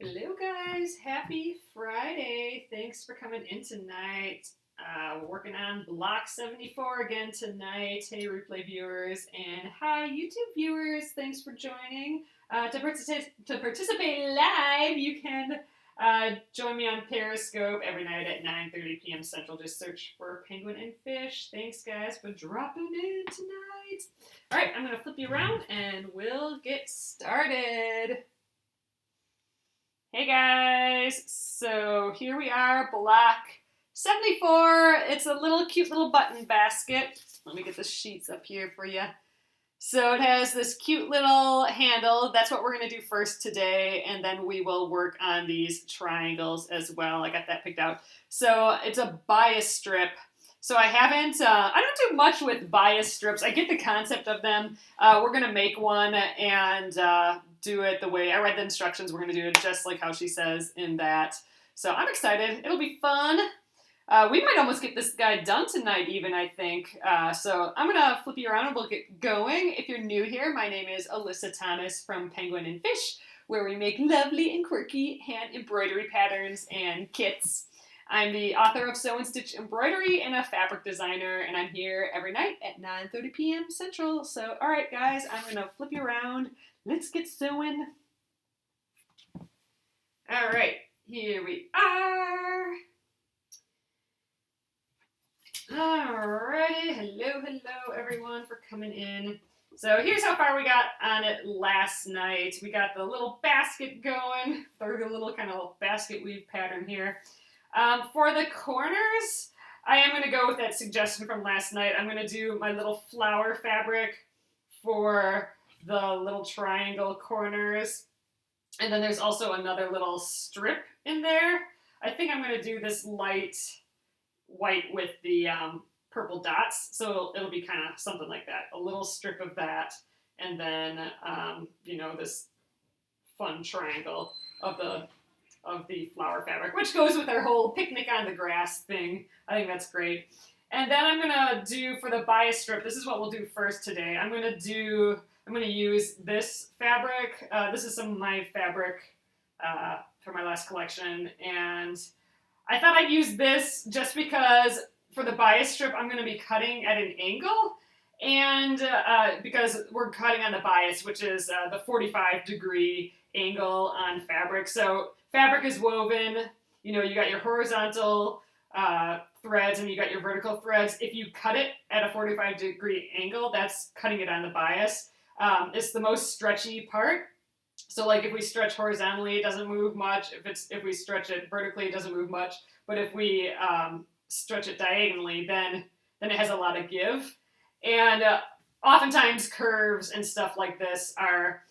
Hello guys, happy Friday. Thanks for coming in tonight. We're working on block 74 again tonight. Hey replay viewers, and hi YouTube viewers, thanks for joining. To participate live, you can join me on Periscope every night at 9:30 p.m. Central. Just search for Penguin and Fish. Thanks guys for dropping in tonight. Alright, I'm going to flip you around and we'll get started. Hey guys, so here we are, block 74. It's a little cute little button basket. Let me get the sheets up here for you. So it has this cute little handle. That's what we're going to do first today, and then we will work on these triangles as well. I got that picked out. So it's a bias strip. So I don't do much with bias strips. I get the concept of them. We're going to make one and do it the way I read the instructions. We're going to do it just like how she says in that. So I'm excited. It'll be fun. We might almost get this guy done tonight even, I think. So I'm going to flip you around and we'll get going. If you're new here, my name is Alyssa Thomas from Penguin and Fish, where we make lovely and quirky hand embroidery patterns and kits. I'm the author of Sew and Stitch Embroidery and a fabric designer, and I'm here every night at 9:30 p.m. Central. So, all right, guys, I'm going to flip you around. Let's get sewing. All right, here we are. All righty, hello, everyone, for coming in. So here's how far we got on it last night. We got the little basket going, the little kind of basket weave pattern here. For the corners, I am going to go with that suggestion from last night. I'm going to do my little flower fabric for the little triangle corners. And then there's also another little strip in there. I think I'm going to do this light white with the purple dots. So it'll be kind of something like that. A little strip of that. And then, this fun triangle of the flower fabric, which goes with our whole picnic on the grass thing. I think that's great. And then I'm gonna do, for the bias strip, this is what we'll do first today. I'm gonna use this fabric. This is some of my fabric for my last collection, and I thought I'd use this just because for the bias strip I'm gonna be cutting at an angle, and because we're cutting on the bias, which is the 45-degree angle on fabric. So fabric is woven, you got your horizontal threads and you got your vertical threads. If you cut it at a 45-degree angle, that's cutting it on the bias. It's the most stretchy part. So like if we stretch horizontally, it doesn't move much. If we stretch it vertically, it doesn't move much. But if we stretch it diagonally, then it has a lot of give. And oftentimes curves and stuff like this are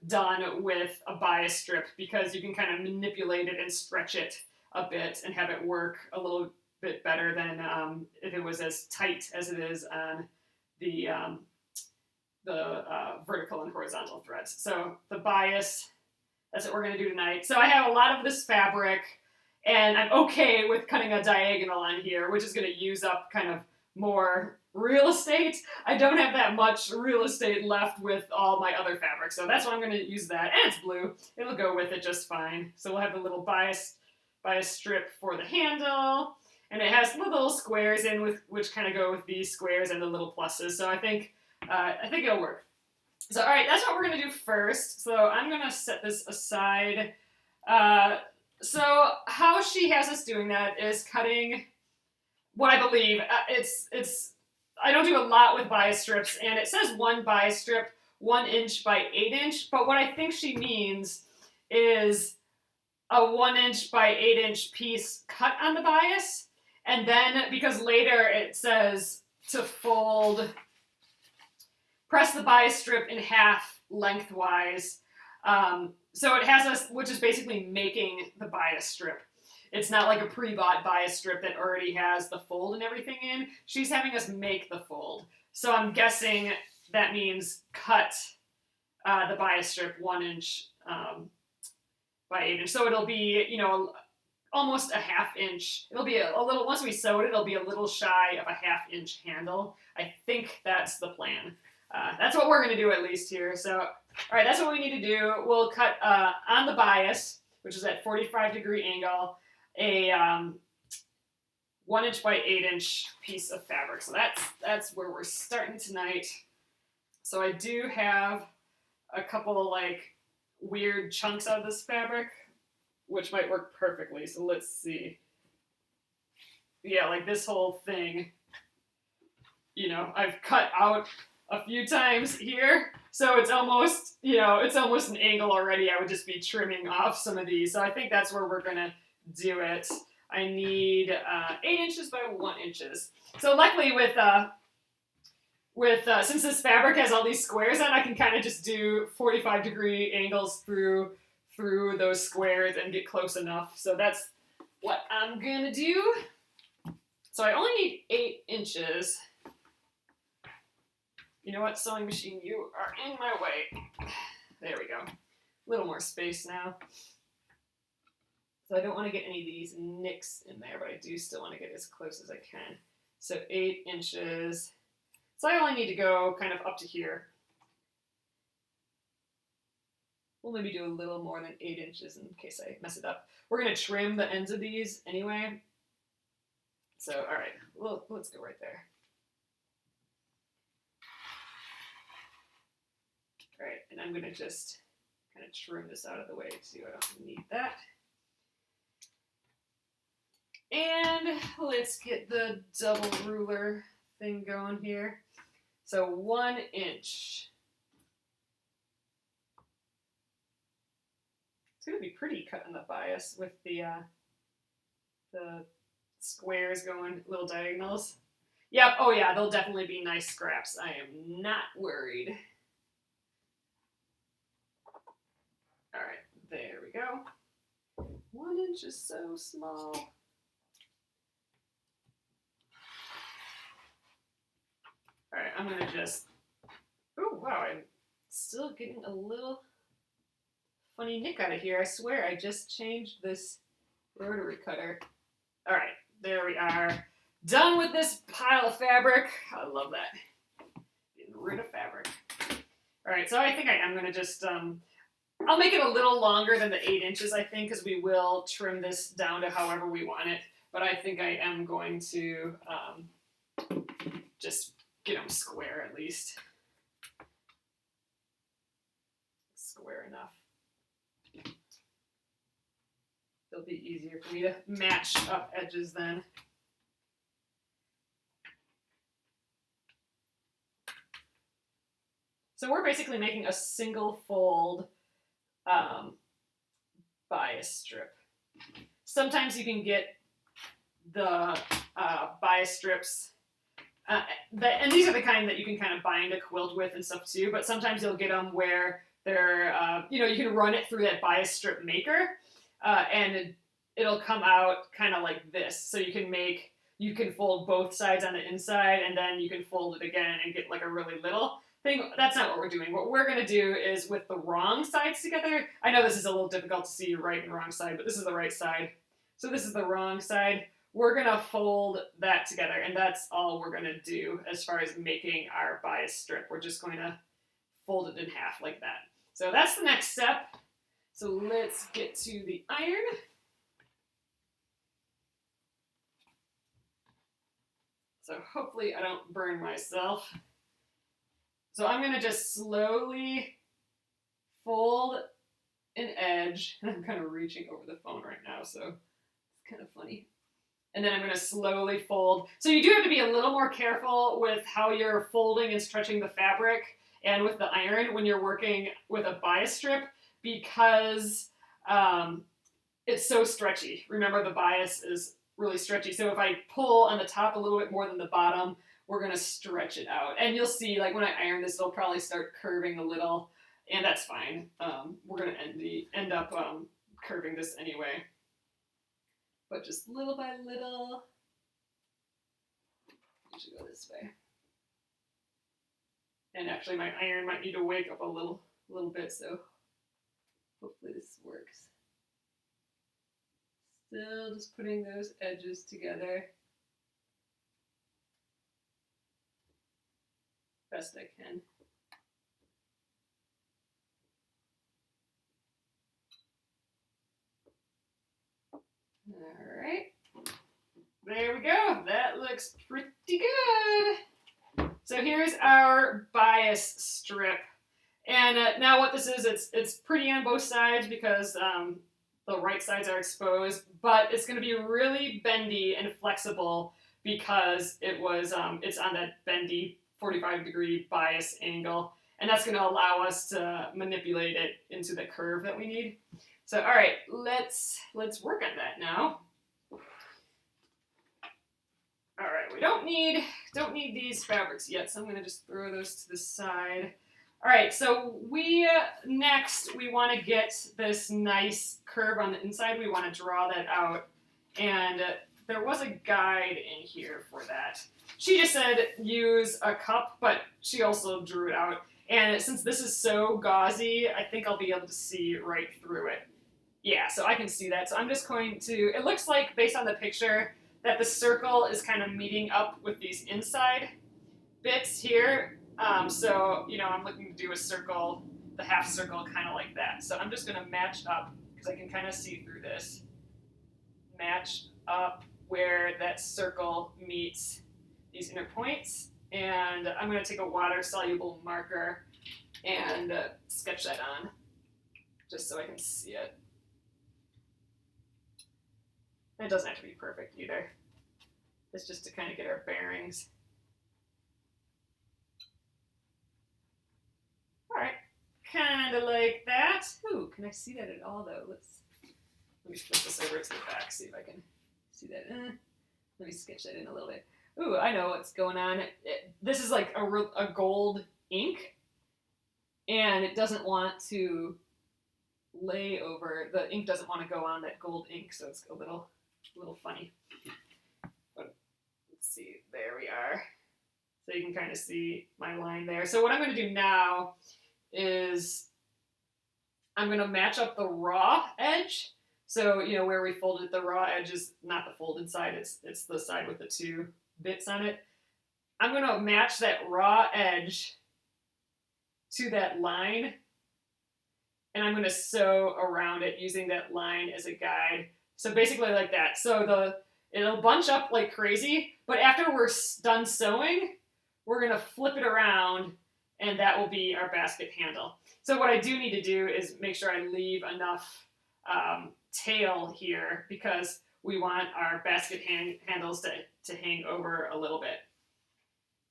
done with a bias strip because you can kind of manipulate it and stretch it a bit and have it work a little bit better than if it was as tight as it is on the vertical and horizontal threads. So the bias, that's what we're going to do tonight. So I have a lot of this fabric, and I'm okay with cutting a diagonal on here, which is going to use up kind of more real estate. I don't have that much real estate left with all my other fabric, so that's why I'm going to use that. And it's blue. It'll go with it just fine. So we'll have the little bias strip for the handle, and it has little squares in with which kind of go with these squares and the little pluses. So I think it'll work. So all right, that's what we're going to do first. So I'm going to set this aside. So how she has us doing that is cutting what I believe, I don't do a lot with bias strips, and it says one bias strip, 1 inch by 8 inch, but what I think she means is a 1 inch by 8 inch piece cut on the bias, and then, because later it says to press the bias strip in half lengthwise, so it has us, which is basically making the bias strip. It's not like a pre-bought bias strip that already has the fold and everything in. She's having us make the fold. So I'm guessing that means cut the bias strip 1 inch by 8 inch. So it'll be, almost a ½ inch. It'll be a little, once we sew it, it'll be a little shy of a ½ inch handle. I think that's the plan. That's what we're going to do at least here. So, all right, that's what we need to do. We'll cut on the bias, which is at 45-degree angle, a 1 inch by 8 inch piece of fabric. So that's where we're starting tonight. So I do have a couple of like weird chunks out of this fabric, which might work perfectly. So let's see. Yeah, like this whole thing, you know, I've cut out a few times here. So it's almost, you know, it's almost an angle already. I would just be trimming off some of these. So I think that's where we're gonna do it. I need 8 inches by 1 inches. So luckily since this fabric has all these squares on, I can kind of just do 45-degree angles through those squares and get close enough. So that's what I'm gonna do. So I only need 8 inches. You know what, sewing machine, you are in my way. There we go. A little more space now. So I don't want to get any of these nicks in there, but I do still want to get as close as I can. So 8 inches. So I only need to go kind of up to here. We'll maybe do a little more than 8 inches in case I mess it up. We're going to trim the ends of these anyway. So, all right, well, let's go right there. All right, and I'm going to just kind of trim this out of the way too. I don't need that. And let's get the double ruler thing going here. So 1 inch. It's going to be pretty cutting the bias with the squares going little diagonals. Yep, oh yeah, they'll definitely be nice scraps. I am not worried. All right, there we go. 1 inch is so small. All right, I'm gonna just, oh wow, I'm still getting a little funny nick out of here. I swear I just changed this rotary cutter. All right, there we are. Done with this pile of fabric. I love that. Getting rid of fabric. All right, so I think I am gonna just, I'll make it a little longer than the 8 inches, I think, because we will trim this down to however we want it. But I think I am going to just get them square at least. Square enough. It'll be easier for me to match up edges then. So we're basically making a single fold bias strip. Sometimes you can get the bias strips, and these are the kind that you can kind of bind a quilt with and stuff too, but sometimes you'll get them where they're, you know, you can run it through that bias strip maker, and it'll come out kind of like this. So you can fold both sides on the inside, and then you can fold it again and get like a really little thing. That's not what we're doing. What we're going to do is with the wrong sides together. I know this is a little difficult to see right and wrong side, but this is the right side. So this is the wrong side. We're going to fold that together, and that's all we're going to do as far as making our bias strip. We're just going to fold it in half like that. So that's the next step. So let's get to the iron. So hopefully I don't burn myself. So I'm going to just slowly fold an edge. I'm kind of reaching over the phone right now, so it's kind of funny. And then I'm going to slowly fold. So you do have to be a little more careful with how you're folding and stretching the fabric and with the iron when you're working with a bias strip, because it's so stretchy. Remember, the bias is really stretchy. So if I pull on the top a little bit more than the bottom, we're going to stretch it out. And you'll see, like when I iron this, it'll probably start curving a little, and that's fine. We're going to end up curving this anyway. But just little by little. I should go this way. And actually my iron might need to wake up a little bit, so hopefully this works. Still just putting those edges together best I can. All right. There we go. That looks pretty good. So here's our bias strip. And now what this is, it's pretty on both sides because the right sides are exposed, but it's going to be really bendy and flexible because it's on that bendy 45-degree bias angle, and that's going to allow us to manipulate it into the curve that we need. So all right, let's work on that now. All right, we don't need these fabrics yet, so I'm going to just throw those to the side. All right, so next we want to get this nice curve on the inside. We want to draw that out, and there was a guide in here for that. She just said use a cup, but she also drew it out. And since this is so gauzy, I think I'll be able to see right through it. Yeah, so I can see that. So I'm just going to, it looks like based on the picture that the circle is kind of meeting up with these inside bits here. So, I'm looking to do a circle, the half circle kind of like that. So I'm just going to match up, because I can kind of see through this. Match up where that circle meets these inner points. And I'm going to take a water-soluble marker and sketch that on, just so I can see it. It doesn't have to be perfect either. It's just to kind of get our bearings. All right, kind of like that. Ooh, can I see that at all though? Let me flip this over to the back, see if I can see that. Let me sketch that in a little bit. Ooh, I know what's going on. This is like a gold ink, and it doesn't want to lay over, the ink doesn't want to go on that gold ink, so it's a little funny. But let's see, there we are. So you can kind of see my line there. So what I'm going to do now is I'm going to match up the raw edge. So, where we folded the raw edge is not the folded side, it's the side with the two bits on it. I'm going to match that raw edge to that line, and I'm going to sew around it using that line as a guide. So basically like that. So it'll bunch up like crazy, but after we're done sewing, we're going to flip it around, and that will be our basket handle. So what I do need to do is make sure I leave enough tail here, because we want our basket handles to hang over a little bit.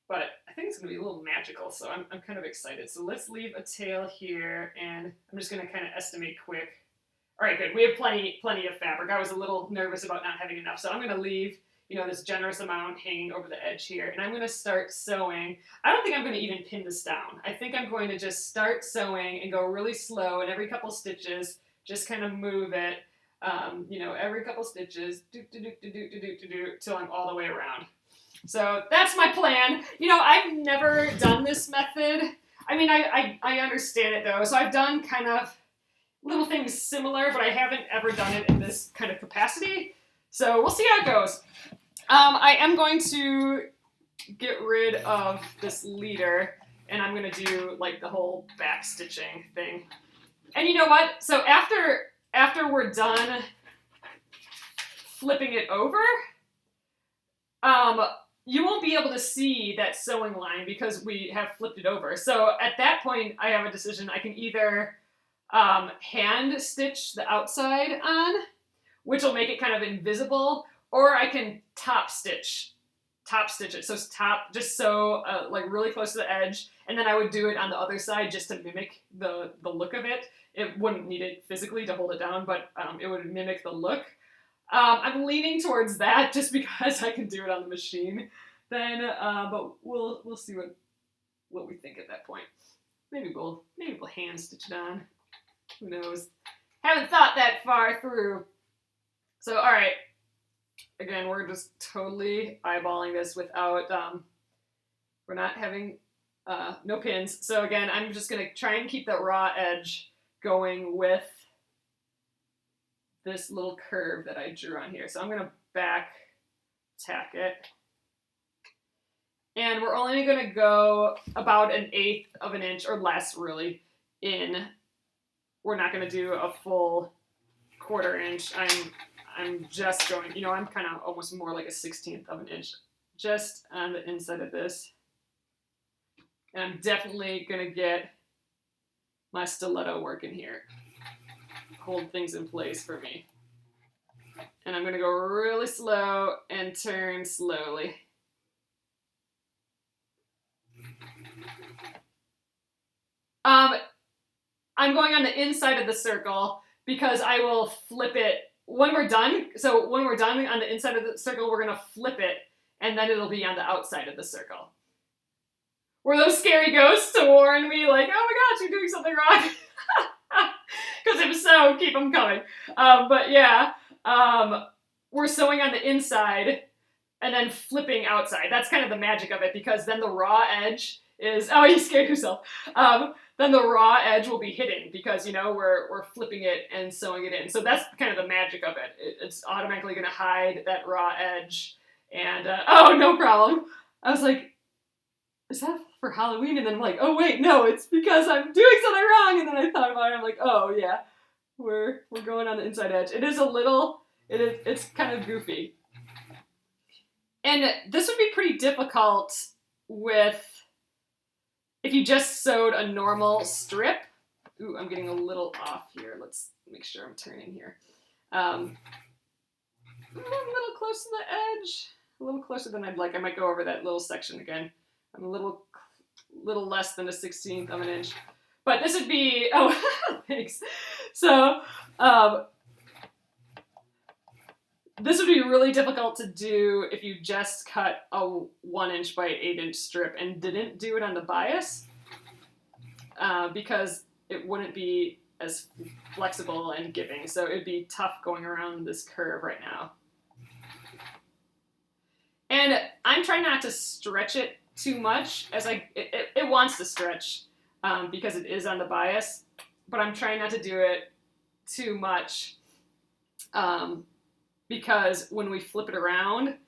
But I think it's going to be a little magical, so I'm kind of excited. So let's leave a tail here, and I'm just going to kind of estimate quick. All right, good. We have plenty of fabric. I was a little nervous about not having enough, so I'm going to leave this generous amount hanging over the edge here, and I'm going to start sewing. I don't think I'm going to even pin this down. I think I'm going to just start sewing and go really slow, and every couple stitches, just kind of move it, every couple stitches, till I'm all the way around. So that's my plan. I've never done this method. I mean, I understand it though. So I've done kind of little things similar, but I haven't ever done it in this kind of capacity. So we'll see how it goes. I am going to get rid of this leader, and I'm going to do like the whole back stitching thing. And you know what? So after we're done flipping it over, you won't be able to see that sewing line because we have flipped it over. So at that point, I have a decision. I can either hand stitch the outside on, which will make it kind of invisible, or I can top stitch it. So just sew like really close to the edge, and then I would do it on the other side just to mimic the look of it. It wouldn't need it physically to hold it down, but it would mimic the look. I'm leaning towards that just because I can do it on the machine then, but we'll see what we think at that point. Maybe we'll hand stitch it on. Who knows? Haven't thought that far through. So all right, again, we're just totally eyeballing this without we're not having no pins. So again, I'm just gonna try and keep that raw edge going with this little curve that I drew on here. So I'm gonna back tack it. And we're only gonna go about 1/8 of an inch or less really in. We're not gonna do a full 1/4 inch. I'm just going, you know, I'm kind of almost more like a 1/16 of an inch just on the inside of this. And I'm definitely going to get my stiletto working here. Hold things in place for me. And I'm going to go really slow and turn slowly. I'm going on the inside of the circle because I will flip it when we're done. So when we're done on the inside of the circle, we're going to flip it, and then it'll be on the outside of the circle. Were those scary ghosts to warn me, like, oh my gosh, you're doing something wrong? Because if so, keep them coming. But yeah, we're sewing on the inside and then flipping outside. That's kind of the magic of it, because then the raw edge is, oh, you scared yourself. Then the raw edge will be hidden because, you know, we're flipping it and sewing it in. So that's kind of the magic of it. It's automatically going to hide that raw edge. And, oh, no problem. I was like, is that for Halloween? And then I'm like, oh, wait, no, it's because I'm doing something wrong. And then I thought about it. I'm like, oh, yeah, we're going on the inside edge. It is a little, it's kind of goofy. And this would be pretty difficult with, if you just sewed a normal strip. Ooh, I'm getting a little off here. Let's make sure I'm turning here. I'm a little close to the edge. A little closer than I'd like. I might go over that little section again. I'm a little less than a 1/16 of an inch. But this would be, oh, thanks. So, this would be really difficult to do if you just cut a 1 inch by 8 inch strip and didn't do it on the bias, because it wouldn't be as flexible and giving. So it'd be tough going around this curve right now. And I'm trying not to stretch it too much, as it wants to stretch because it is on the bias, but I'm trying not to do it too much. Because when we flip it around,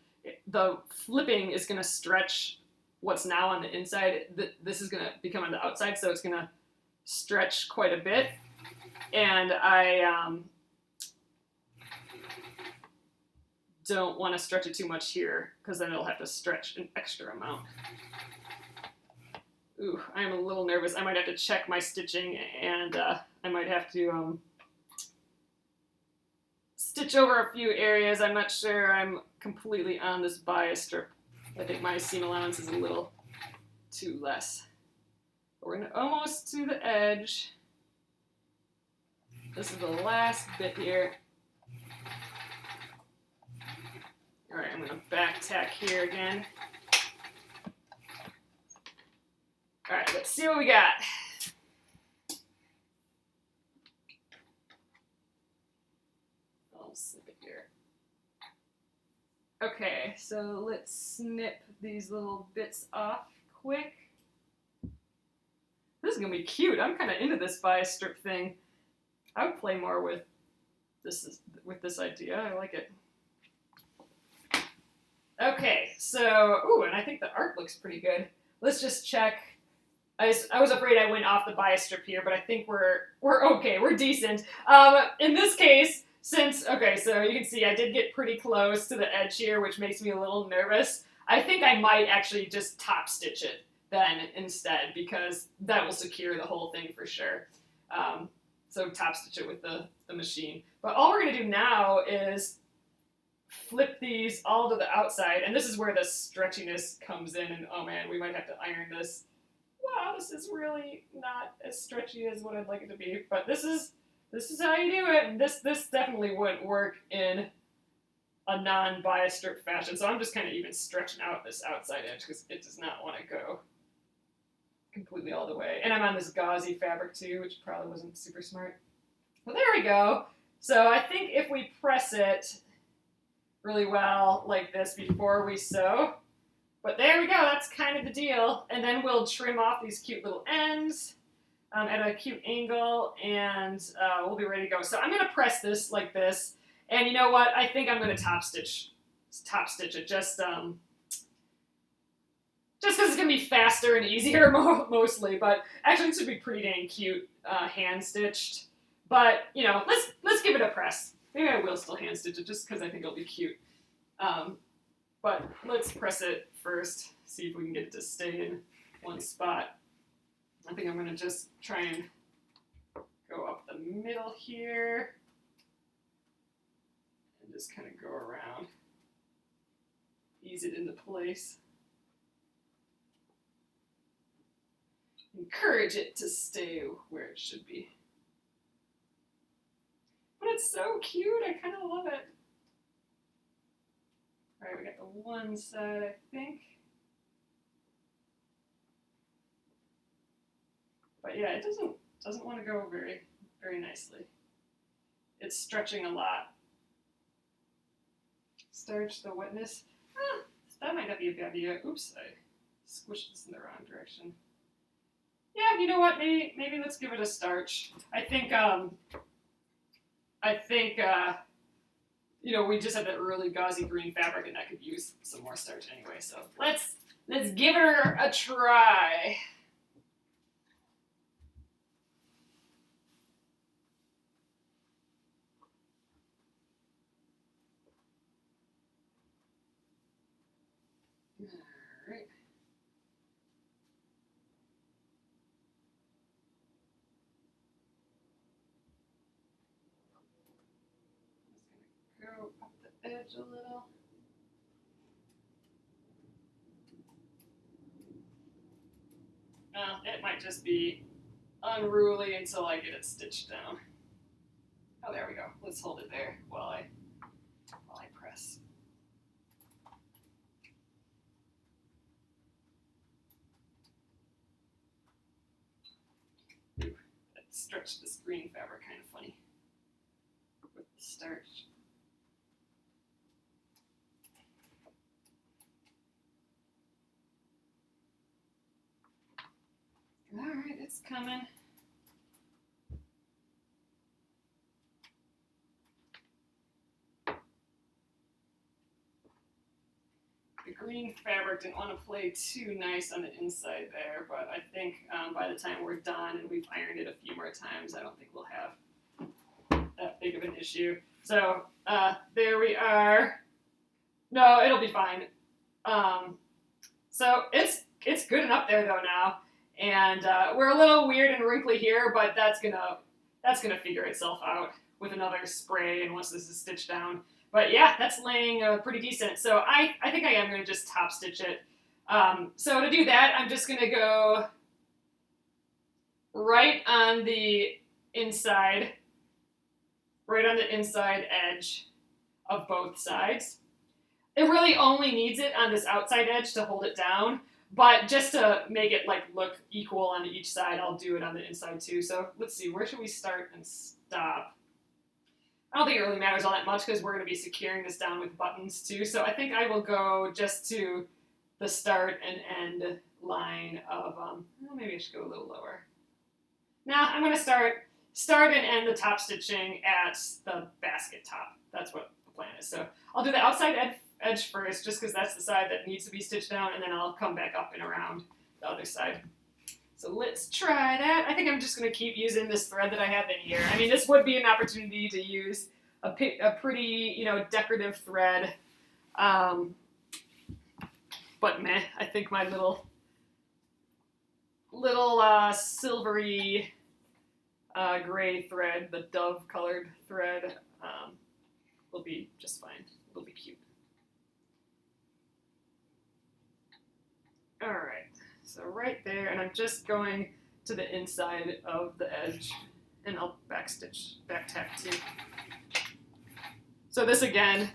the flipping is going to stretch what's now on the inside. This is going to become on the outside, so it's going to stretch quite a bit. And I don't want to stretch it too much here, because then it'll have to stretch an extra amount. Ooh, I'm a little nervous. I might have to check my stitching, and I might have to stitch over a few areas. I'm not sure I'm completely on this bias strip. I think my seam allowance is a little too less. But we're going to almost to the edge. This is the last bit here. All right, I'm going to back tack here again. All right, let's see what we got. I'll snip it here. Okay, so let's snip these little bits off quick. This is going to be cute. I'm kind of into this bias strip thing. I would play more with this idea. I like it. Okay, so, ooh, and I think the art looks pretty good. Let's just check. I was afraid I went off the bias strip here, but I think we're okay. We're decent. In this case, okay, so you can see I did get pretty close to the edge here, which makes me a little nervous. I think I might actually just top stitch it then instead, because that will secure the whole thing for sure. So top stitch it with the machine. But all we're going to do now is flip these all to the outside, and this is where the stretchiness comes in, and oh man, we might have to iron this. Wow, this is really not as stretchy as what I'd like it to be, but this is how you do it, and this definitely wouldn't work in a non-bias strip fashion, so I'm just kind of even stretching out this outside edge because it does not want to go completely all the way. And I'm on this gauzy fabric too, which probably wasn't super smart. Well, there we go. So I think if we press it really well like this before we sew, but there we go, that's kind of the deal. And then we'll trim off these cute little ends at a cute angle, and we'll be ready to go. So I'm going to press this like this, and you know what? I think I'm going to top stitch it just because it's going to be faster and easier mostly, but actually this would be pretty dang cute hand stitched. But, you know, let's give it a press. Maybe I will still hand stitch it just because I think it'll be cute. But let's press it first, see if we can get it to stay in one spot. I think I'm going to just try and go up the middle here and just kind of go around, ease it into place. Encourage it to stay where it should be. But it's so cute, I kind of love it. All right, we got the one side, I think. But yeah, it doesn't want to go very, very nicely. It's stretching a lot. Starch the wetness. That might not be a bad idea. Oops, I squished this in the wrong direction. Yeah, you know what? Maybe let's give it a starch. I think you know, we just had that really gauzy green fabric, and that could use some more starch anyway. So let's give her a try. All right. Go up the edge a little. It might just be unruly until I get it stitched down. Oh, there we go. Let's hold it there while I press. Ooh, that stretched this green fabric kind of funny with the starch. All right, it's coming. The green fabric didn't want to play too nice on the inside there, but I think by the time we're done and we've ironed it a few more times, I don't think we'll have that big of an issue. So there we are. No, it'll be fine. So it's good and up there though now. And we're a little weird and wrinkly here, but that's gonna figure itself out with another spray and once this is stitched down. But yeah, that's laying pretty decent. So I think I am gonna just top stitch it. So to do that, I'm just gonna go right on the inside edge of both sides. It really only needs it on this outside edge to hold it down. But just to make it like look equal on each side, I'll do it on the inside too. So let's see, where should we start and stop? I don't think it really matters all that much because we're going to be securing this down with buttons too. So I think I will go just to the start and end line of, maybe I should go a little lower. Now I'm going to start and end the top stitching at the basket top. That's what the plan is. So I'll do the outside edge first, just because that's the side that needs to be stitched down, and then I'll come back up and around the other side. So let's try that. I think I'm just going to keep using this thread that I have in here. I mean, this would be an opportunity to use a pretty, you know, decorative thread. But meh, I think my little silvery gray thread, the dove-colored thread, will be just fine. It'll be cute. All right, so right there, and I'm just going to the inside of the edge, and I'll back tack too. So this again,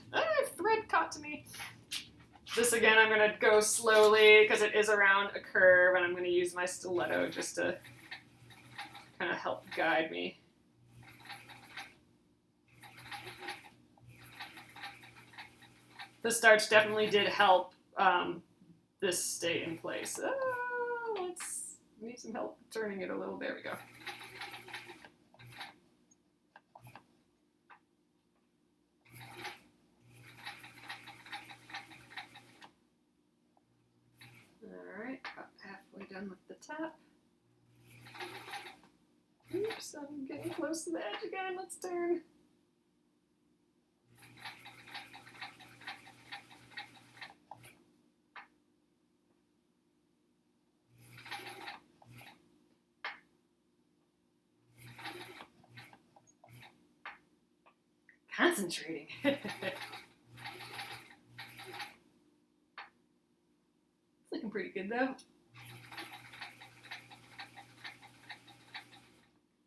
thread caught to me. This again, I'm gonna go slowly because it is around a curve, and I'm gonna use my stiletto just to kind of help guide me. The starch definitely did help this stay in place. Let's need some help turning it a little. There we go. All right, about halfway done with the top. Oops, I'm getting close to the edge again. Let's turn. Concentrating. It's looking pretty good though.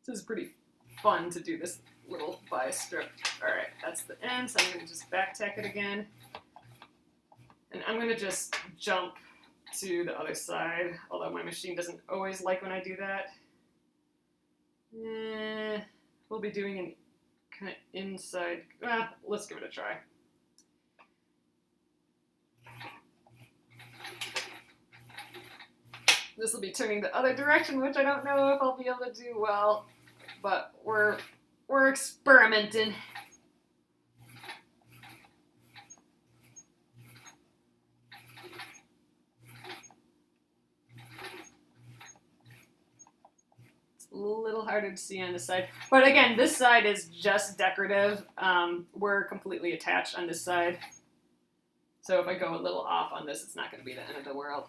This is pretty fun to do this little bias strip. Alright, that's the end, so I'm going to just back tack it again. And I'm going to just jump to the other side, although my machine doesn't always like when I do that. We'll be doing an kind of inside, well, let's give it a try. This will be turning the other direction, which I don't know if I'll be able to do well, but we're experimenting. It's a little harder to see on this side, but again, this side is just decorative. We're completely attached on this side, so if I go a little off on this, it's not going to be the end of the world.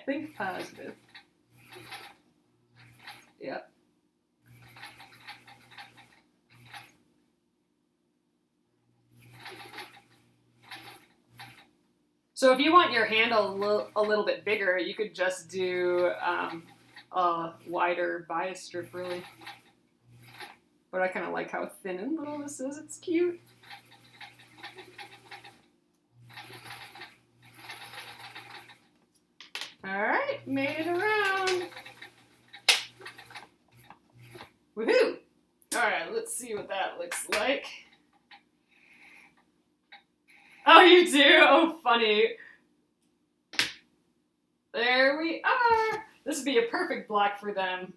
Think positive. Yep. So if you want your handle a little bit bigger, you could just do a wider bias strip, really. But I kind of like how thin and little this is. It's cute. Alright, made it around. Woohoo! Alright, let's see what that looks like. Oh, you do? Oh, funny. There we are. This would be a perfect block for them.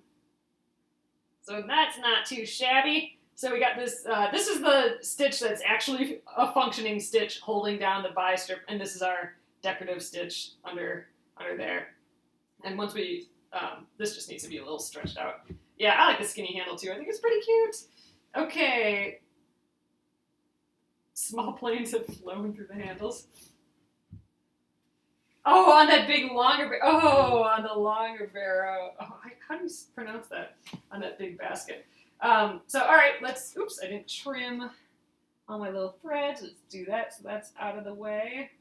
So that's not too shabby. So we got this, this is the stitch that's actually a functioning stitch holding down the bias strip, and this is our decorative stitch under there. And once we, this just needs to be a little stretched out. Yeah, I like the skinny handle too. I think it's pretty cute. Okay. Small planes have flown through the handles. Oh, on that big longer, oh, on the longer barrow. Oh, how do you pronounce that? On that big basket. So, all right, let's, oops, I didn't trim all my little threads. Let's do that, so that's out of the way.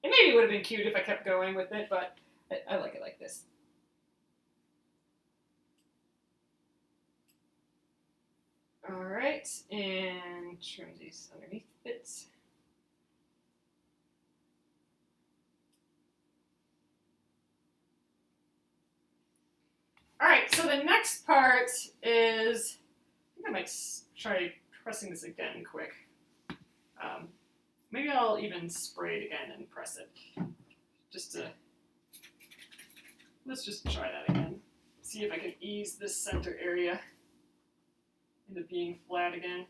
It maybe would have been cute if I kept going with it, but I like it like this. All right, and trim these underneath bits. All right, so the next part is, I think I might try pressing this again quick. Maybe I'll even spray it again and press it. Just to, let's just try that again. See if I can ease this center area into being flat again.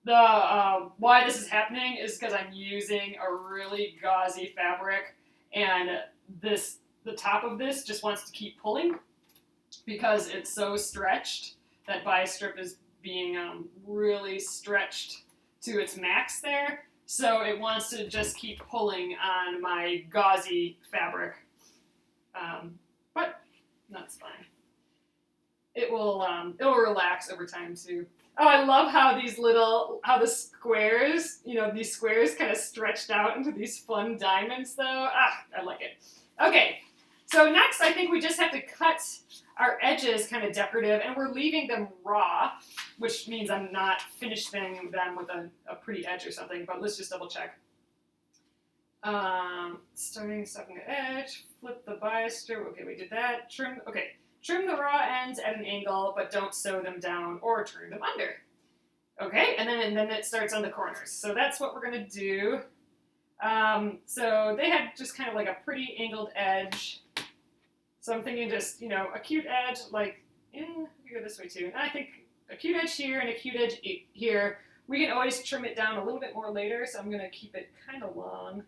The why this is happening is because I'm using a really gauzy fabric, and the top of this just wants to keep pulling because it's so stretched. That bias strip is being really stretched to its max there, so it wants to just keep pulling on my gauzy fabric. But that's fine. It'll relax over time too. Oh, I love how how the squares, these squares kind of stretched out into these fun diamonds though. Ah, I like it. Okay, so next I think we just have to cut our edges kind of decorative, and we're leaving them raw, which means I'm not finishing them with a pretty edge or something, but let's just double check. Starting second edge, flip the bias strip. Okay, we did that. Trim, okay. Trim the raw ends at an angle, but don't sew them down or turn them under. Okay, and then it starts on the corners. So that's what we're gonna do. So they had just kind of like a pretty angled edge. So I'm thinking just, a cute edge, like, we go this way too. And I think a cute edge here and a cute edge here. We can always trim it down a little bit more later, so I'm gonna keep it kind of long.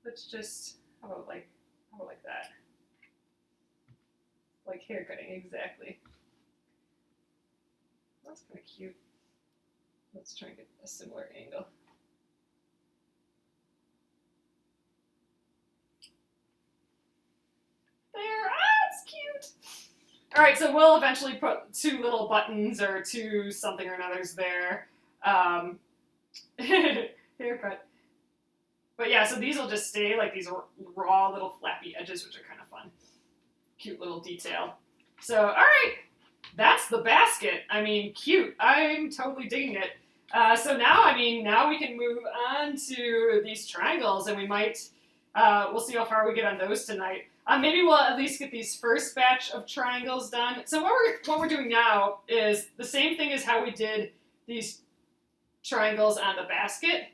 Let's just, how about like that? Like hair cutting, exactly. That's kind of cute. Let's try and get a similar angle. All right, so we'll eventually put 2 little buttons or 2 something or another's there. Haircut. But yeah, so these will just stay like these raw little flappy edges, which are kind of fun. Cute little detail. So, all right, that's the basket. I mean, cute. I'm totally digging it. So now, now we can move on to these triangles, and we might, we'll see how far we get on those tonight. Maybe we'll at least get these first batch of triangles done. So what we're doing now is the same thing as how we did these triangles on the basket.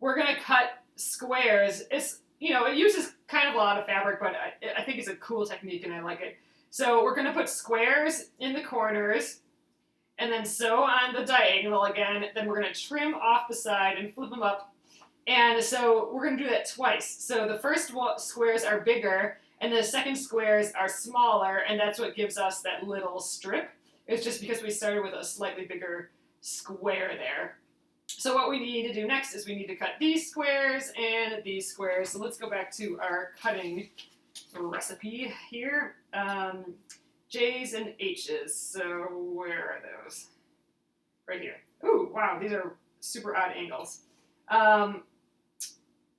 We're gonna cut squares. It's, it uses kind of a lot of fabric, but I think it's a cool technique and I like it. So we're gonna put squares in the corners and then sew on the diagonal again. Then we're gonna trim off the side and flip them up. And so we're gonna do that twice. So the first squares are bigger and the second squares are smaller, and that's what gives us that little strip. It's just because we started with a slightly bigger square there. So what we need to do next is we need to cut these squares and these squares. So let's go back to our cutting recipe here. J's and H's. So where are those? Right here. Ooh, wow, these are super odd angles.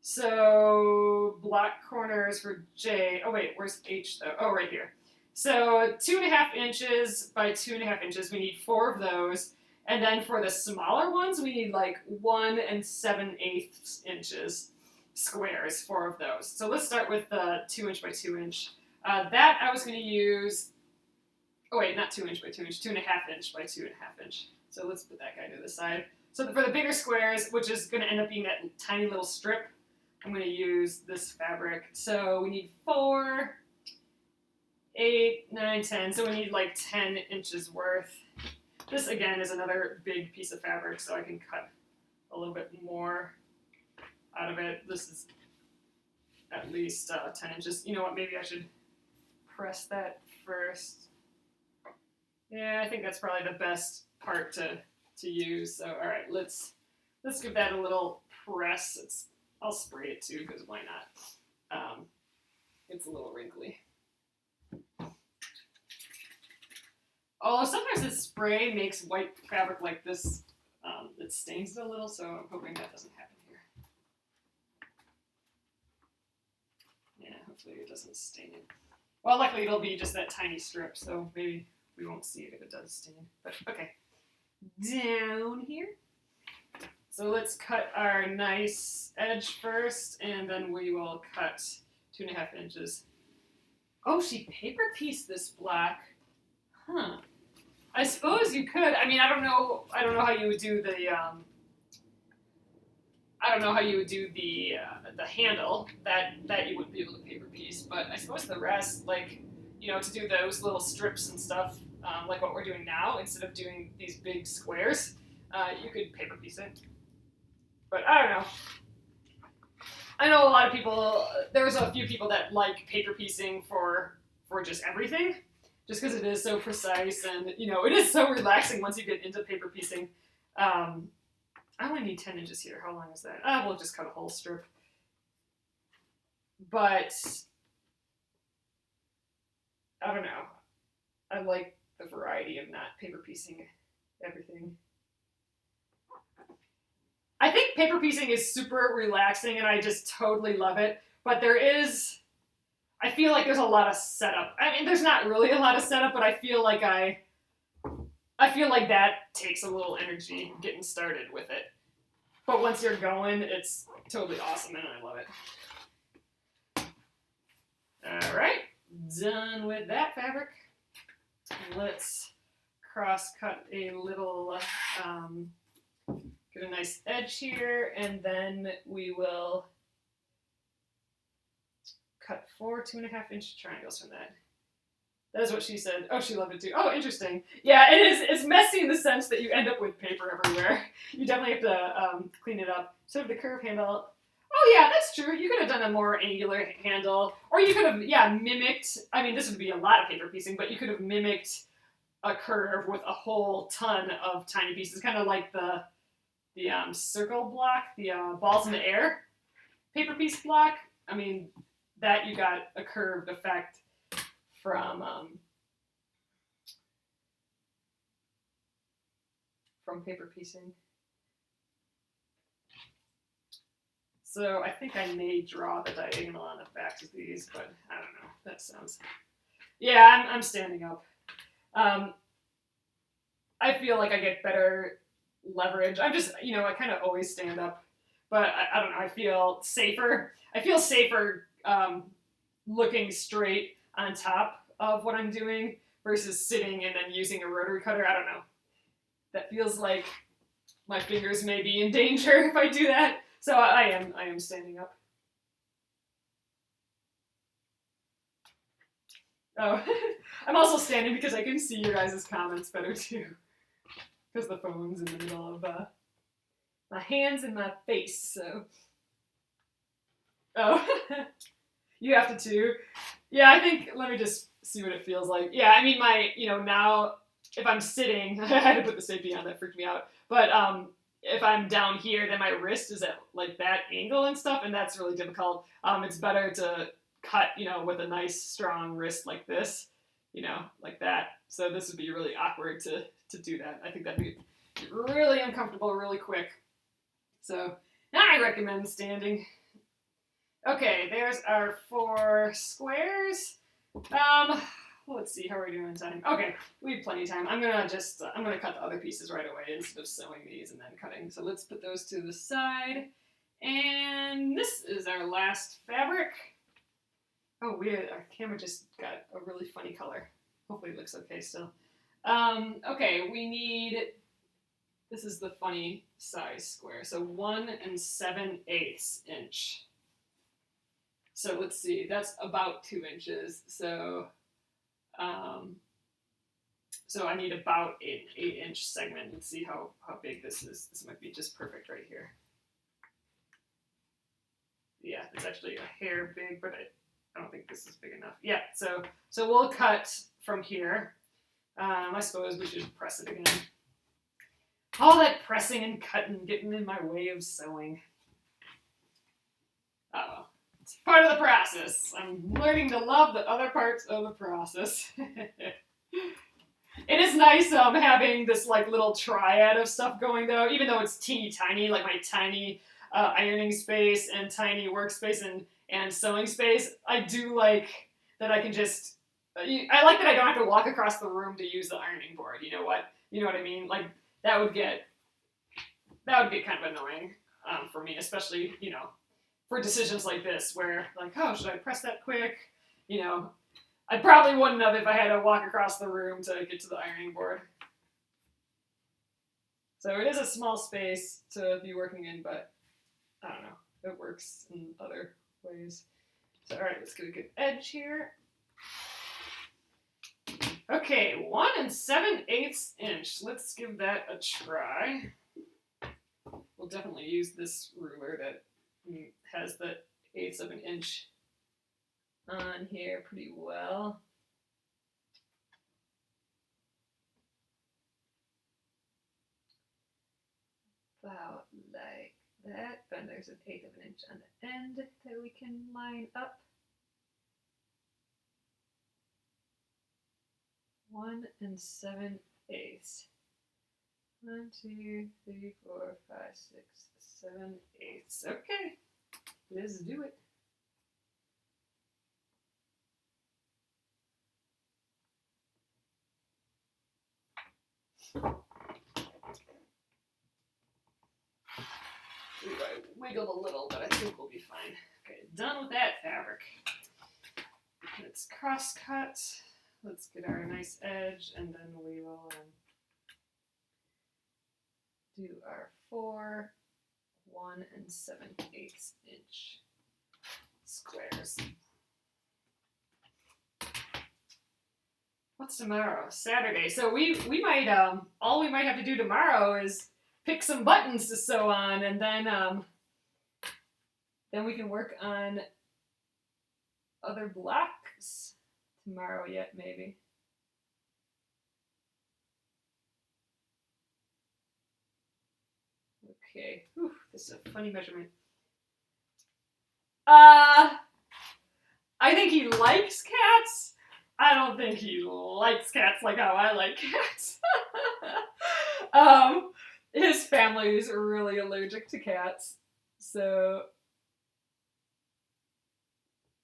So block corners for J. Oh wait, where's H though? Oh, right here. So 2.5 inches by 2.5 inches. We need 4 of those. And then for the smaller ones, we need like 1 7/8 inches squares, 4 of those. So let's start with the 2 inch by 2 inch. That I was going to use, oh wait, not 2 inch by 2 inch, 2.5 inch by 2.5 inch. So let's put that guy to the side. So for the bigger squares, which is going to end up being that tiny little strip, I'm going to use this fabric. So we need 4, 8, 9, 10. So we need like 10 inches worth. This, again, is another big piece of fabric, so I can cut a little bit more out of it. This is at least 10 inches. You know what, maybe I should press that first. Yeah, I think that's probably the best part to use. So, all right, let's give that a little press. I'll spray it too, because why not? It's a little wrinkly. Although sometimes this spray makes white fabric like this, it stains it a little, so I'm hoping that doesn't happen here. Yeah, hopefully it doesn't stain it. Well, luckily it'll be just that tiny strip, so maybe we won't see it if it does stain. But okay, down here. So let's cut our nice edge first, and then we will cut 2.5 inches. Oh, she paper pieced this block. Huh. I suppose you could. I mean, I don't know how you would do the. I don't know how you would do the handle. That you wouldn't be able to paper piece. But I suppose the rest, like, to do those little strips and stuff, like what we're doing now, instead of doing these big squares, you could paper piece it. But I don't know. I know a lot of people. There's a few people that like paper piecing for just everything. Just because it is so precise and, it is so relaxing once you get into paper piecing. I only need 10 inches here. How long is that? We'll just cut a whole strip. But, I don't know. I like the variety of not paper piecing everything. I think paper piecing is super relaxing and I just totally love it. But I feel like there's a lot of setup. I mean, there's not really a lot of setup, but I feel like that takes a little energy getting started with it. But once you're going, it's totally awesome and I love it. All right, done with that fabric. Let's cross cut a little, get a nice edge here, and then we will cut 4 2.5 inch triangles from that. That is what she said. Oh, she loved it too. Oh, interesting. Yeah, it is. It's messy in the sense that you end up with paper everywhere. You definitely have to clean it up. So the curve handle. Oh yeah, that's true. You could have done a more angular handle, or you could have mimicked. I mean, this would be a lot of paper piecing, but you could have mimicked a curve with a whole ton of tiny pieces, kind of like the circle block, the balls in the air paper piece block. I mean, that you got a curved effect from chrome paper piecing. So I think I may draw the diagonal on the backs of these, but I don't know. That sounds... Yeah, I'm standing up. I feel like I get better leverage. I'm just, I kind of always stand up, but I don't know. I feel safer. Looking straight on top of what I'm doing versus sitting and then using a rotary cutter. I don't know. That feels like my fingers may be in danger if I do that. So I am standing up. Oh, I'm also standing because I can see your guys' comments better too. Because the phone's in the middle of my hands and my face, so. Oh, you have to too. Yeah, I think, let me just see what it feels like. Yeah, I mean, now, if I'm sitting, I had to put the safety on, that freaked me out. But if I'm down here, then my wrist is at like that angle and stuff, and that's really difficult. It's better to cut, with a nice strong wrist like this, like that. So this would be really awkward to do that. I think that'd be really uncomfortable really quick. So now I recommend standing. Okay, there's our 4 squares. Let's see, how are we doing in time? Okay, we have plenty of time. I'm gonna cut the other pieces right away instead of sewing these and then cutting. So let's put those to the side. And this is our last fabric. Oh, weird, our camera just got a really funny color. Hopefully it looks okay still. Okay, we need, this is the funny size square. So 1 7/8 inch. So let's see, that's about 2 inches. So I need about an 8-inch segment. Let's see how big this is. This might be just perfect right here. Yeah, it's actually a hair big, but I don't think this is big enough. Yeah, so we'll cut from here. I suppose we should press it again. All that pressing and cutting getting in my way of sewing. Uh-oh. It's part of the process. I'm learning to love the other parts of the process. It is nice having this like little triad of stuff going though, even though it's teeny tiny, like my tiny ironing space and tiny workspace and sewing space. I do like that I can just, I like that I don't have to walk across the room to use the ironing board. You know what I mean? Like that would get kind of annoying for me, especially, for decisions like this where like, oh, should I press that quick? I probably wouldn't have if I had to walk across the room to get to the ironing board. So it is a small space to be working in, but I don't know, it works in other ways. So all right, let's get a good edge here. Okay, 1 7/8 inch. Let's give that a try. We'll definitely use this ruler that has the 1/8 of an inch on here pretty well. About like that. Then there's an 1/8 of an inch on the end that we can line up. 1 7/8. 1, 2, 3, 4, 5, 6, 7, 8. Okay, let's do it. I wiggled a little, but I think we'll be fine. Okay, done with that fabric. Let's cross cut. Let's get our nice edge, and then we will do our 4 1 7/8 inch squares. What's tomorrow? Saturday. So we might all we might have to do tomorrow is pick some buttons to sew on, and then we can work on other blocks tomorrow yet, maybe. Okay. Whew, this is a funny measurement. I think he likes cats. I don't think he likes cats like how I like cats. his family is really allergic to cats. So,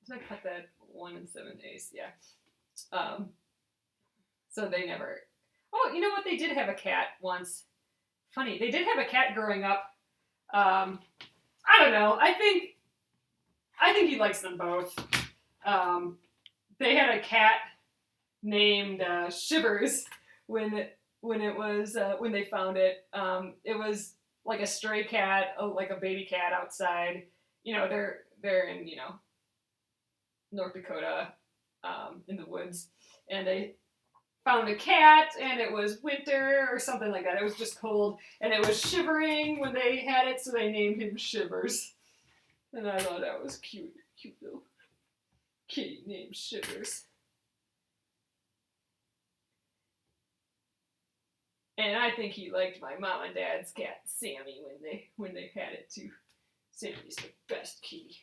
did I cut that 1 and 7/8? Yeah. So they never. Oh, you know what? They did have a cat once. Funny, they did have a cat growing up. I don't know. I think he likes them both. They had a cat named Shivers when they found it. It was like a stray cat, like a baby cat outside. You know, they're in North Dakota, in the woods, and they found a cat, and it was winter or something like that. It was just cold, and it was shivering when they had it, so they named him Shivers. And I thought that was cute little kitty named Shivers. And I think he liked my mom and dad's cat Sammy when they had it too. Sammy's the best kitty.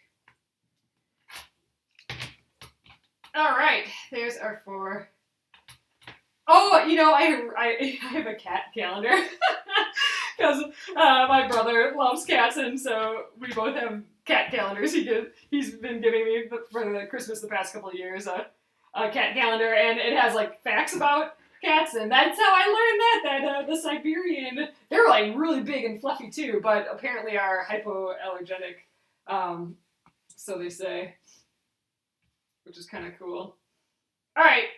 All right, there's our 4. Oh, I have a cat calendar because my brother loves cats, and so we both have cat calendars. He's been giving me for the Christmas the past couple of years a cat calendar, and it has like facts about cats, and that's how I learned that the Siberian, they're like really big and fluffy too, but apparently are hypoallergenic, so they say, which is kind of cool. All right.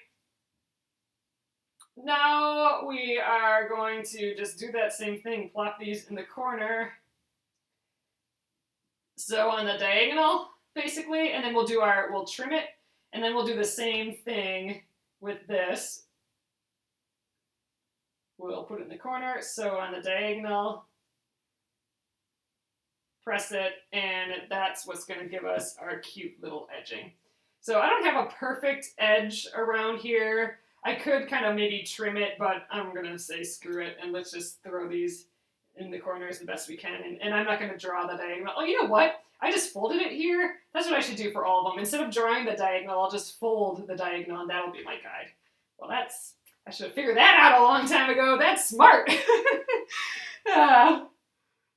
Now we are going to just do that same thing, plop these in the corner. So on the diagonal, basically, and then we'll trim it, and then we'll do the same thing with this. We'll put it in the corner, so on the diagonal, press it, and that's what's going to give us our cute little edging. So I don't have a perfect edge around here. I could kind of maybe trim it, but I'm going to say screw it, and let's just throw these in the corners the best we can, and I'm not going to draw the diagonal. Oh, you know what? I just folded it here. That's what I should do for all of them. Instead of drawing the diagonal, I'll just fold the diagonal, and that'll be my guide. Well, I should have figured that out a long time ago. That's smart. Oh,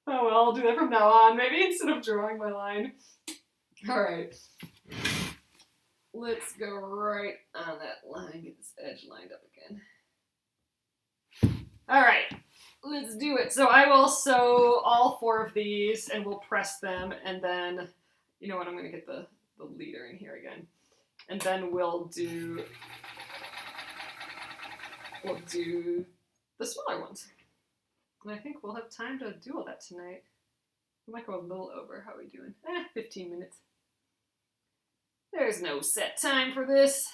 well, I'll do that from now on, maybe, instead of drawing my line. All right. Let's go right on that line, get this edge lined up again. All right, let's do it. So I will sew all 4 of these, and we'll press them, and then, you know what, I'm going to get the leader in here again. And then we'll do the smaller ones. And I think we'll have time to do all that tonight. We might go a little over. How are we doing? 15 minutes. There's no set time for this.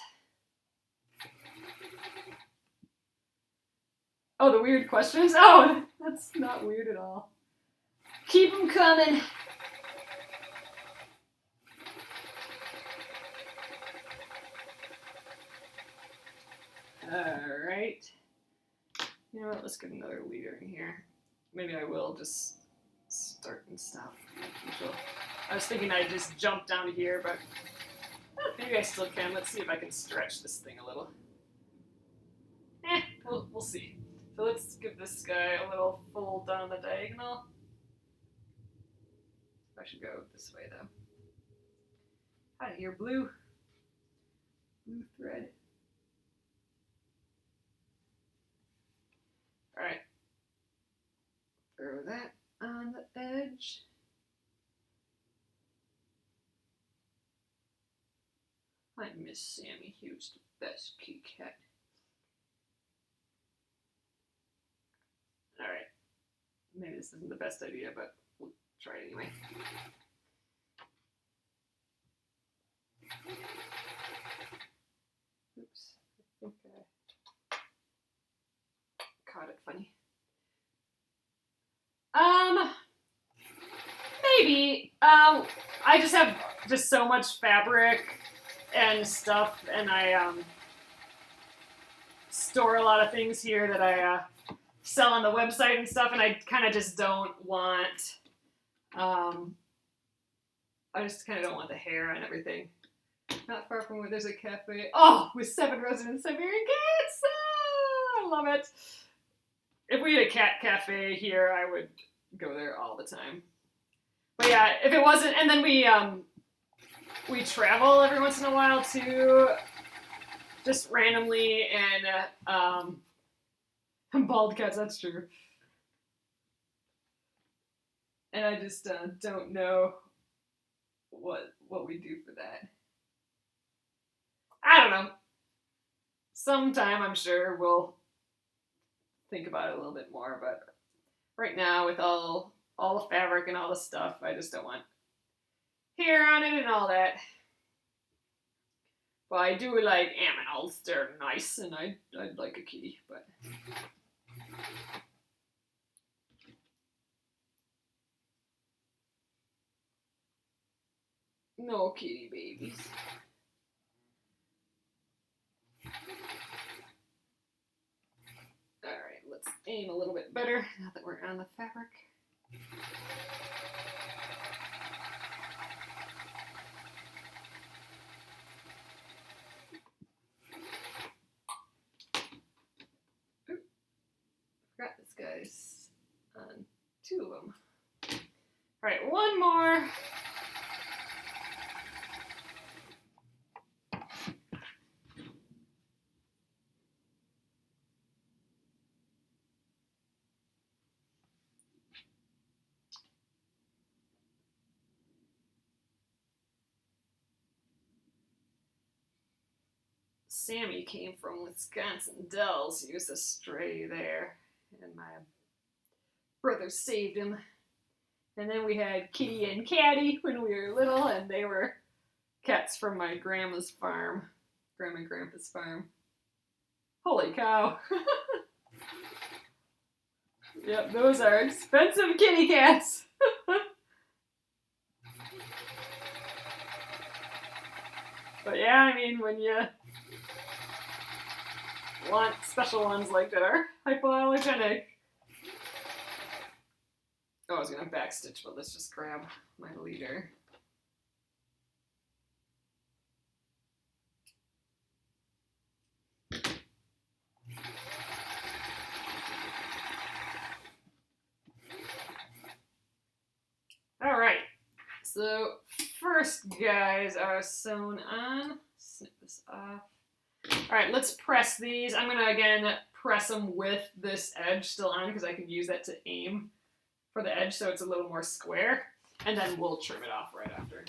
Oh, the weird questions? Oh, that's not weird at all. Keep them coming. All right. You know what? Let's get another leader in here. Maybe I will just start and stop like usual. I was thinking I'd just jump down to here, but maybe I still can. Let's see if I can stretch this thing a little. We'll see. So let's give this guy a little fold down the diagonal. I should go this way, though. Out of here, blue thread. All right. Throw that on the edge. I miss Sammy. He was the best kitty cat. All right. Maybe this isn't the best idea, but we'll try it anyway. Oops. I think I caught it funny. Maybe. I just have so much fabric and stuff, and I store a lot of things here that I sell on the website and stuff, and I kind of just don't want, I just kind of don't want the hair and everything. Not far from where there's a cafe. Oh, with 7 resident Siberian cats! Oh, I love it. if we had a cat cafe here, I would go there all the time. But yeah, if it wasn't, and then we travel every once in a while too, just randomly, and bald cats. That's true. And I just don't know what we do for that. I don't know. Sometime I'm sure we'll think about it a little bit more, but right now with all the fabric and all the stuff, I just don't want hair on it and all that. But I do like aminals. They're nice, and I'd like a kitty, but no kitty babies. All right, let's aim a little bit better now that we're on the fabric. Oop. Forgot this guy's on 2 of them. All right, one more. Sammy came from Wisconsin Dells. He was a stray there, and my brother saved him. And then we had Kitty and Caddy when we were little, and they were cats from my grandma's farm, Grandma and Grandpa's farm. Holy cow. Yep, those are expensive kitty cats. But yeah, I mean, when you want special ones like that are hypoallergenic. Oh, I was gonna backstitch, but let's just grab my leader. All right, so first guys are sewn on. Snip this off. All right, let's press these. I'm gonna again press them with this edge still on because I can use that to aim for the edge so it's a little more square, and then we'll trim it off right after.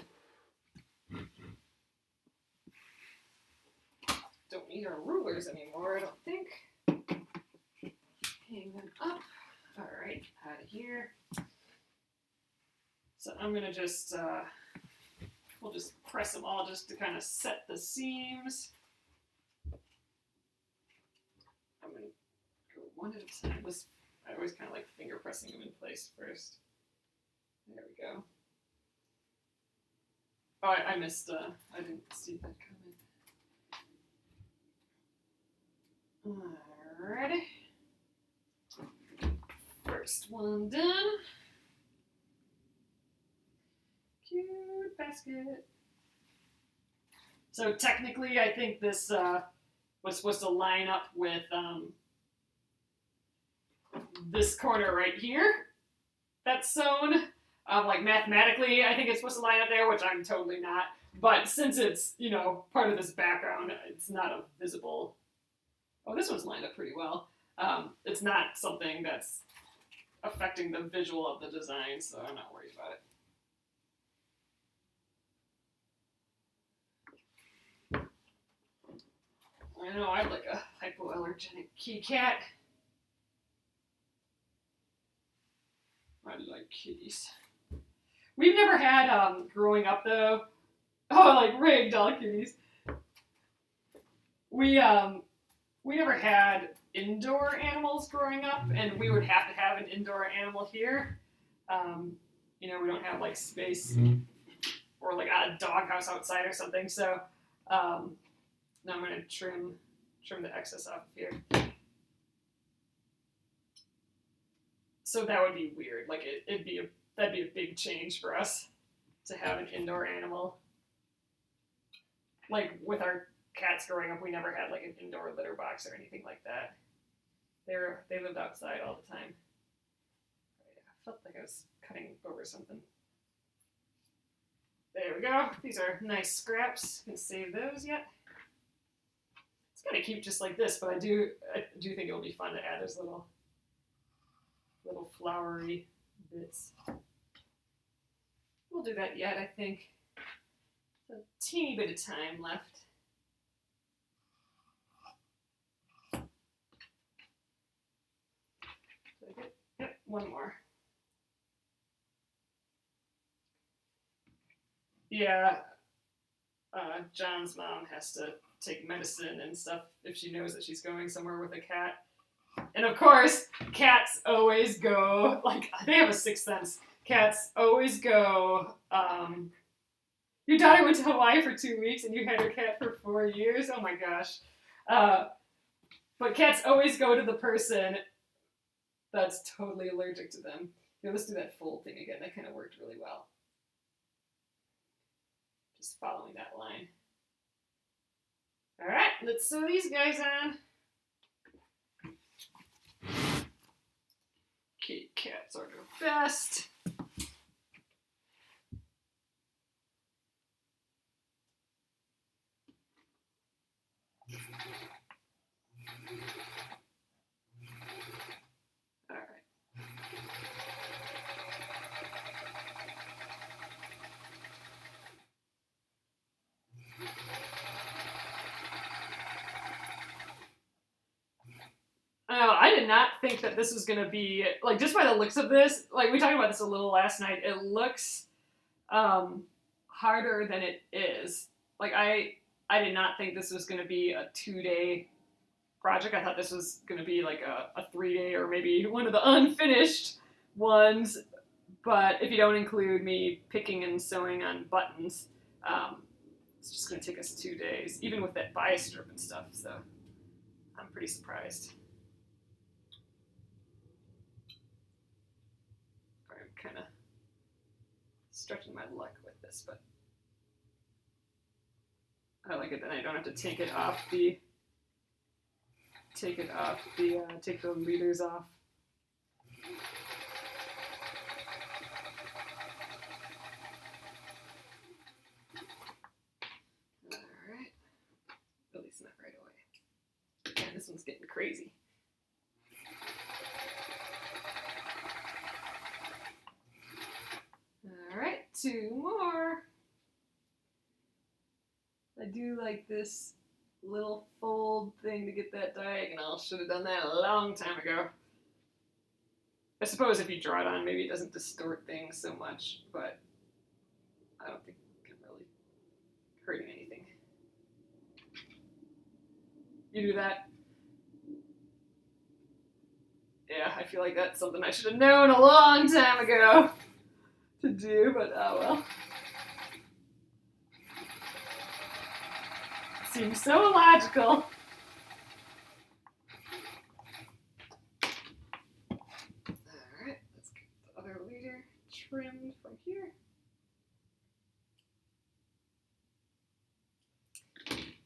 Don't need our rulers anymore, I don't think. Hang them up. All right, out of here. So I'm gonna just, we'll just press them all just to kind of set the seams. I'm gonna go one at a time. I always kind of like finger pressing them in place first. There we go. Oh, I missed, I didn't see that coming. Alrighty. First one done. Cute basket. So technically, I think this was supposed to line up with this corner right here. That's sewn. Like mathematically, I think it's supposed to line up there, which I'm totally not. But since it's, you know, part of this background, it's not a visible. Oh, this one's lined up pretty well. It's not something that's affecting the visual of the design, so I'm not worried about it. I know, I'd like a hypoallergenic kitty cat. I like kitties. We've never had, growing up though, like ragdoll kitties. We never had indoor animals growing up, and we would have to have an indoor animal here. You know, we don't have like space or like a doghouse outside or something, so now I'm gonna trim the excess off of here. So that would be weird. Like that'd be a big change for us to have an indoor animal. Like with our cats growing up, we never had like an indoor litter box or anything like that. They lived outside all the time. I felt like I was cutting over something. There we go. These are nice scraps. Can save those yet. It's kind of cute just like this, but I do think it'll be fun to add those little flowery bits. We'll do that yet, I think. A teeny bit of time left. Yep, one more. Yeah, John's mom has to take medicine and stuff if she knows that she's going somewhere with a cat. And of course, cats always go, like, they have a sixth sense. Cats always go, your daughter went to Hawaii for 2 weeks and you had your cat for 4 years? Oh my gosh. But cats always go to the person that's totally allergic to them. Here, let's do that fold thing again. That kind of worked really well. Just following that line. All right, let's sew these guys on. Kitty cats are the best. All right. I did not think that this was going to be, like, just by the looks of this, like, we talked about this a little last night, it looks harder than it is. Like, I did not think this was going to be a 2-day project. I thought this was going to be like a 3-day or maybe one of the unfinished ones. But if you don't include me picking and sewing on buttons, it's just going to take us 2 days, even with that bias strip and stuff. So I'm pretty surprised. I'm kind of stretching my luck with this, but I like it that I don't have to take it off the, take the leaders off. All right, at least not right away. Yeah, this one's getting crazy. All right, 2 more. I do like this little fold thing to get that diagonal. Should have done that a long time ago. I suppose if you draw it on, maybe it doesn't distort things so much, but I don't think I'm really hurting anything. You do that? Yeah, I feel like that's something I should have known a long time ago to do, but oh well. Seems so illogical. Alright, let's get the other leader trimmed from here.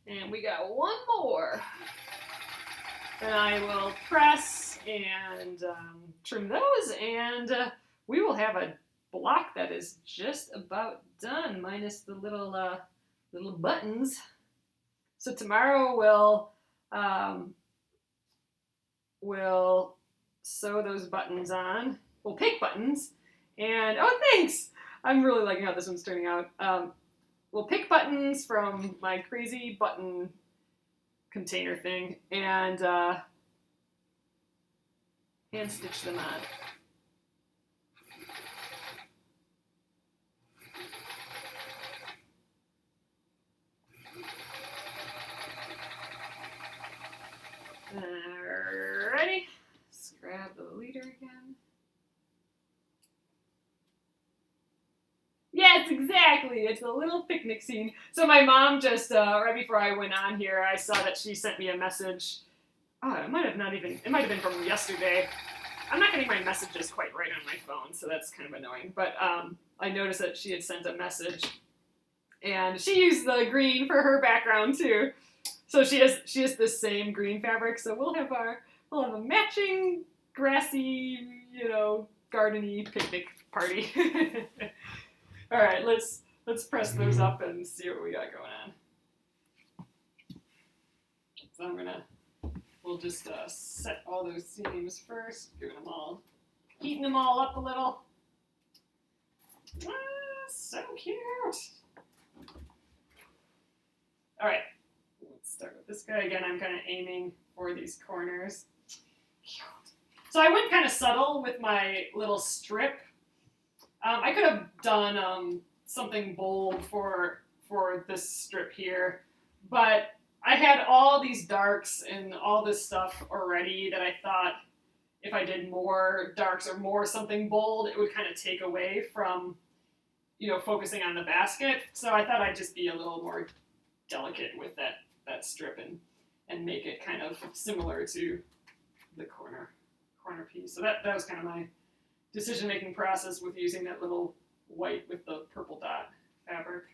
And we got one more. Then I will press and trim those, and we will have a block that is just about done, minus the little buttons. So tomorrow we'll sew those buttons on. We'll pick buttons, and oh, thanks! I'm really liking how this one's turning out. We'll pick buttons from my crazy button container thing, and hand stitch them on. Alrighty, let's grab the leader again. Yes, exactly. It's a little picnic scene. So my mom just, right before I went on here, I saw that she sent me a message. Oh, it might have been from yesterday. I'm not getting my messages quite right on my phone, so that's kind of annoying. But I noticed that she had sent a message, and she used the green for her background too. So she has the same green fabric, so we'll have our we'll have a matching grassy, you know, gardeny picnic party. All right, let's press those up and see what we got going on. So we'll just set all those seams first, heating them all up a little. Ah, so cute. All right, let's start with this guy. Again, I'm kind of aiming for these corners. Cute. So I went kind of subtle with my little strip. I could have done something bold for this strip here, but I had all these darks and all this stuff already that I thought if I did more darks or more something bold, it would kind of take away from, you know, focusing on the basket. So I thought I'd just be a little more delicate with that strip and make it kind of similar to the corner piece. So that was kind of my decision-making process with using that little white with the purple dot fabric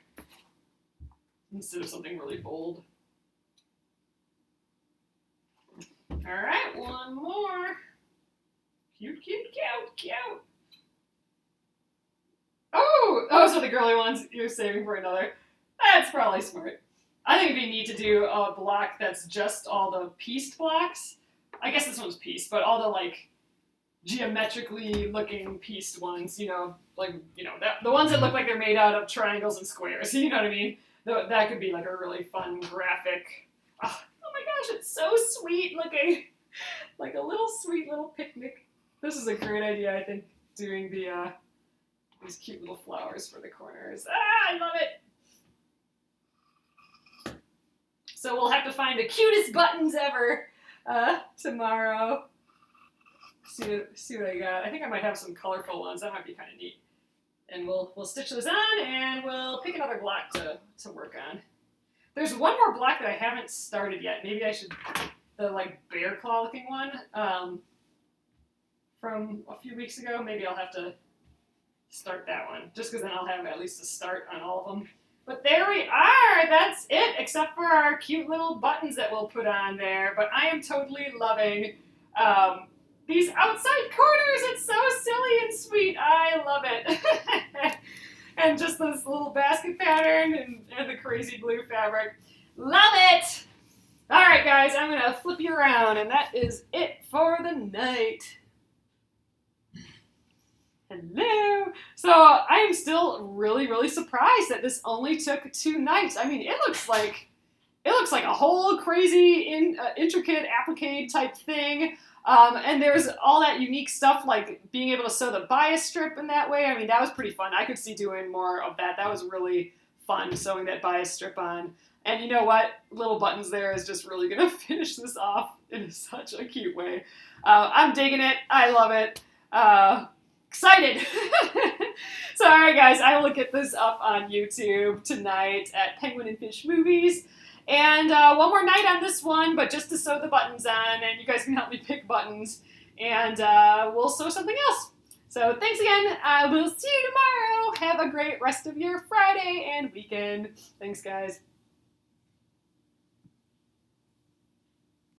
instead of something really bold. All right, one more. Cute, cute, cute, cute. Oh, so the girly ones you're saving for another. That's probably smart. I think it'd be neat to do a block that's just all the pieced blocks. I guess this one's pieced, but all the like geometrically looking pieced ones, you know, like, you know, the ones that look like they're made out of triangles and squares, you know what I mean? That could be like a really fun graphic. Oh my gosh, it's so sweet looking. Like a little sweet little picnic. This is a great idea, I think, doing these cute little flowers for the corners. I love it. So we'll have to find the cutest buttons ever tomorrow. See what I got. I think I might have some colorful ones. That might be kind of neat. And we'll stitch those on, and we'll pick another block to work on. There's one more block that I haven't started yet. Maybe I should, the like bear claw looking one from a few weeks ago. Maybe I'll have to start that one, just because then I'll have at least a start on all of them. But there we are. That's it, except for our cute little buttons that we'll put on there. But I am totally loving these outside corners. It's so silly and sweet. I love it. And just this little basket pattern and the crazy blue fabric. Love it! All right, guys, I'm going to flip you around, and that is it for the night. Hello. So I am still really, really surprised that this only took 2 nights. I mean, it looks like a whole crazy, intricate applique type thing. And there's all that unique stuff, like being able to sew the bias strip in that way. I mean, that was pretty fun. I could see doing more of that. That was really fun, sewing that bias strip on. And you know what? Little buttons there is just really going to finish this off in such a cute way. I'm digging it. I love it. Excited. So, all right, guys, I will get this up on YouTube tonight at Penguin and Fish Movies. And one more night on this one, but just to sew the buttons on, and you guys can help me pick buttons, and we'll sew something else. So thanks again. I will see you tomorrow. Have a great rest of your Friday and weekend. Thanks, guys.